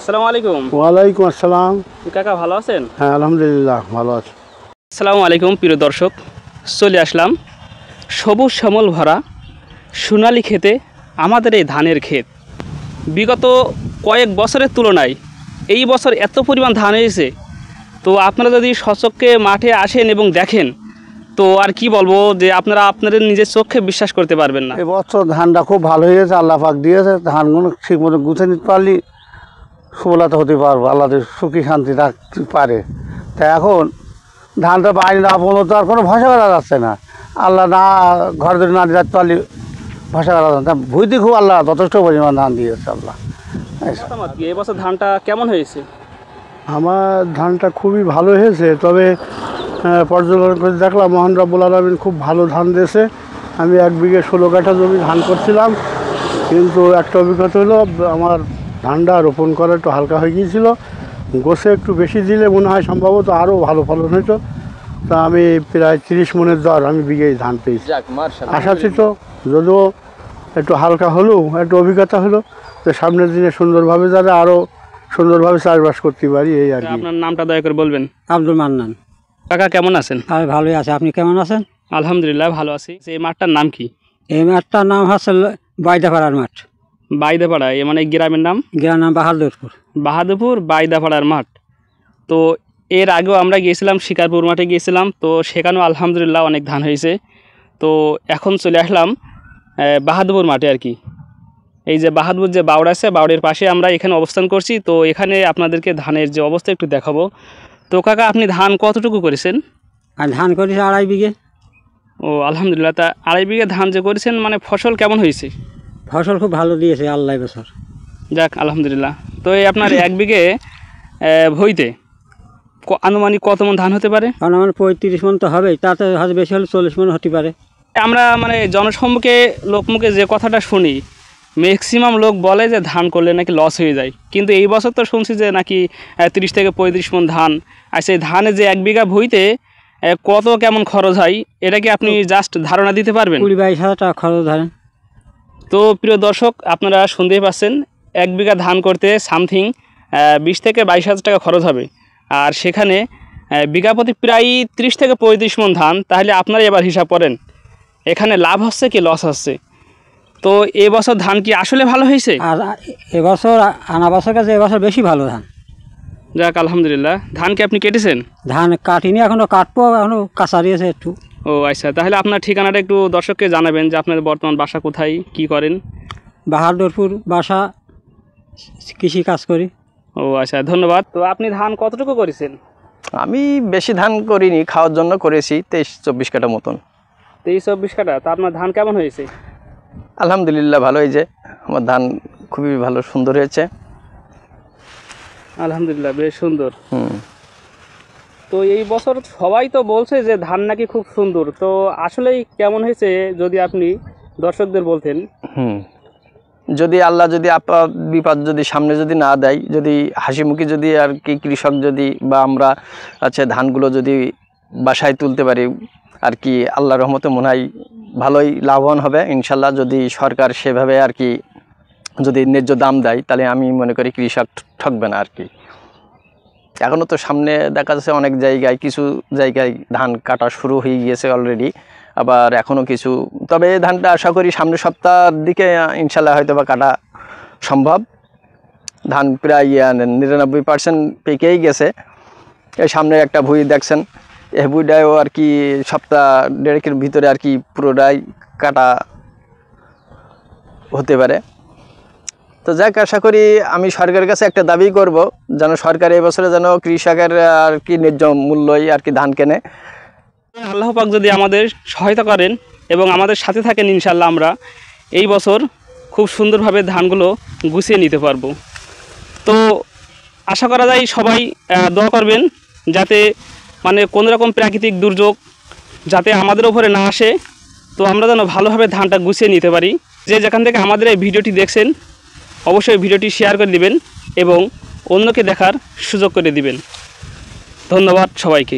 আসসালামু আলাইকুম। ওয়ালাইকুম আসসালাম। কাকা ভালো আছেন? হ্যাঁ আলহামদুলিল্লাহ ভালো আছি। আসসালামু আলাইকুম প্রিয় দর্শক, চলে আসলাম সবুজ শ্যামল ভরা সোনালী ক্ষেতে। আমাদের এই ধানের ক্ষেত বিগত কয়েক বছরের তুলনায় এই বছর এত পরিমাণ ধান হয়েছে, তো আপনারা যদি সচক্ষে মাঠে আসেন এবং দেখেন তো আর কি বলবো, যে আপনারা আপনাদের নিজের চোখে বিশ্বাস করতে পারবেন না। এবছর ধানটা খুব ভালো হয়েছে, আল্লাহ পাক দিয়েছে। ধানগুলো ঠিক মতো গুছে নিতে পারলে সফলতা হতে পারবো, আল্লাহ সুখী শান্তি রাখতে পারে। তা এখন ধানটা বাইরে না পড়লো তো আর কোনো ভরসা করা যাচ্ছে না। আল্লাহ না ঘর ধরে না যেতে পারলে ভরসা করা যাচ্ছে না। ভুইতে খুব আল্লাহ যথেষ্ট পরিমাণ ধান দিয়েছে আল্লাহ। মতামত কি, এই বছর ধানটা কেমন হয়েছে? আমার ধানটা খুবই ভালো হয়েছে, তবে পর্যবেক্ষণ করে দেখলাম মহান রব্বুল আলামিন খুব ভালো ধান দিয়েছে। আমি 1 বিঘে 16 কাঠা জমি ধান করছিলাম, কিন্তু একটা অভিজ্ঞতা হলো আমার ধানটা রোপণ করা একটু হালকা হয়ে গিয়েছিল। গোছে একটু বেশি দিলে মনে হয় সম্ভবত আরও ভালো ফলন হতো। তা আমি প্রায় 30 মণের দর আমি বিঘেই ধান পেয়েছি। আশাচ্ছিত যদিও একটু হালকা হলেও একটু অভিজ্ঞতা হলো, তো সামনের দিনে সুন্দরভাবে যারা আরও সুন্দরভাবে চাষবাস করতে পারি এই আর কি। আপনার নামটা দয়া করে বলবেন। আব্দুল মান্নান। কাকা কেমন আছেন? আমি ভালোই আছি, আপনি কেমন আছেন? আলহামদুলিল্লাহ ভালো আছি। এই মাঠটার নাম কি? এই মাঠটার নাম হচ্ছে বাইদাপাড়ার মাঠ। বাইদাপাড়া, এ মানে গ্রামের নাম? গ্রামের নাম বাহাদুরপুর। বাহাদুরপুর বাইদাপাড়ার মাঠ। তো এর আগেও আমরা গিয়েছিলাম শিকারপুর মাঠে গিয়েছিলাম, তো সেখানেও আলহামদুলিল্লাহ অনেক ধান হয়েছে। তো এখন চলে আসলাম বাহাদুরপুর মাঠে আর কি। এই যে বাহাদুর যে বাউড় আছে, বাউড়ের পাশে আমরা এখানে অবস্থান করছি। তো এখানে আপনাদেরকে ধানের যে অবস্থা একটু দেখাবো। তো কাকা আপনি ধান কতটুকু করেছেন? আর ধান করেছি 2.5 বিঘে। ও আলহামদুলিল্লাহ। তা 2.5 বিঘে ধান যে করেছেন, মানে ফসল কেমন হয়েছে? ফসল খুব ভালো দিয়েছে আল্লাহ বছর। যাক আলহামদুলিল্লাহ। তো এই আপনার 1 বিঘে ভইতে আনুমানিক কত মণ ধান হতে পারে? কারণ আমার 35 মণ তো হবেই, তাতে হয়তো বেশি হলে 40 মণ হতে পারে। আমরা মানে জনসম্মুখে লোকমুখে যে কথাটা শুনি, ম্যাক্সিমাম লোক বলে যে ধান করলে নাকি লস হয়ে যায়, কিন্তু এই বছর তো শুনছি যে নাকি 30 থেকে 35 মণ ধান। আর সেই ধানে যে 1 বিঘা ভুঁইতে কত কেমন খরচ হয়, এটা কি আপনি জাস্ট ধারণা দিতে পারবেন? 20-22 হাজার টাকা খরচ ধরেন। তো প্রিয় দর্শক, আপনারা শুনতেই পাচ্ছেন 1 বিঘা ধান করতে সামথিং 20 থেকে 22 হাজার টাকা খরচ হবে। আর সেখানে বিঘা প্রতি প্রায় 30 থেকে 35 মণ ধান। তাহলে আপনারা এবার হিসাব করেন এখানে লাভ হচ্ছে কি লস হচ্ছে। তো এবছর ধান কি আসলে ভালো হয়েছে? আর এবছর আনা বছর কাছে এবছর বেশি ভালো ধান। যাক আলহামদুলিল্লাহ। ধান কি আপনি কেটেছেন? ধান কাটিনি, এখনও কাটবো, এখনও কাঁচা দিয়েছে একটু। ও আচ্ছা, তাহলে আপনার ঠিকানাটা একটু দর্শককে জানাবেন যে আপনাদের বর্তমান বাসা কোথায়, কি করেন? বাহাদুরপুর বাসা, কৃষি কাজ করি। ও আচ্ছা, ধন্যবাদ। তো আপনি ধান কতটুকু করেছেন? আমি বেশি ধান করিনি, খাওয়ার জন্য করেছি 23-24 কাঠা মতন। 23-24 কাঠা। তা আপনার ধান কেমন হয়েছে? আলহামদুলিল্লাহ ভালো হয়েছে, আমার ধান খুবই ভালো সুন্দর হয়েছে। আলহামদুলিল্লাহ বেশ সুন্দর। তো এই বছর সবাই তো বলছে যে ধান নাকি খুব সুন্দর, তো আসলেই কেমন হয়েছে যদি আপনি দর্শকদের বলতেন। যদি আল্লাহ যদি আপদ বিপদ যদি সামনে যদি না দেয়, যদি হাসি মুখে যদি আর কি কৃষক যদি বা আমরা ধানগুলো যদি বাসায় তুলতে পারি আর কি, আল্লাহর রহমতে মনে হয় ভালোই লাভবান হবে ইনশাল্লাহ। যদি সরকার সেভাবে আর কি যদি ন্যায্য দাম দেয়, তাহলে আমি মনে করি কৃষক ঠকবে না আর কি। এখনও তো সামনে দেখা যাচ্ছে অনেক জায়গায়, কিছু জায়গায় ধান কাটা শুরু হয়ে গিয়েছে অলরেডি, আবার এখনও কিছু। তবে এই ধানটা আশা করি সামনের সপ্তাহের দিকে ইনশাল্লাহ হয়তো বা কাটা সম্ভব। ধান প্রায় 99% পেকেই গেছে। এই সামনে একটা ভুঁই দেখছেন, এই ভুঁইটাও আর কি সপ্তাহ 1.5-এর ভিতরে আর কি পুরোটাই কাটা হতে পারে। তো যাক, আশা করি আমি সরকারের কাছে একটা দাবি করব, যেন সরকার এই বছরে যেন কৃষকের আর কি ন্যায্য মূল্যই আর কি ধান কেনে। আল্লাহ পাক যদি আমাদের সহায়তা করেন এবং আমাদের সাথে থাকেন, ইনশাল্লাহ আমরা এই বছর খুব সুন্দরভাবে ধানগুলো গুছিয়ে নিতে পারবো। তো আশা করা যায় সবাই দোয়া করবেন যাতে মানে কোনো রকম প্রাকৃতিক দুর্যোগ যাতে আমাদের উপরে না আসে, তো আমরা যেন ভালোভাবে ধানটা গুছিয়ে নিতে পারি। যে যেখান থেকে আমাদের এই ভিডিওটি দেখছেন অবশ্যই ভিডিওটি শেয়ার করে দিবেন এবং অন্যকে দেখার সুযোগ করে দিবেন। ধন্যবাদ সবাইকে।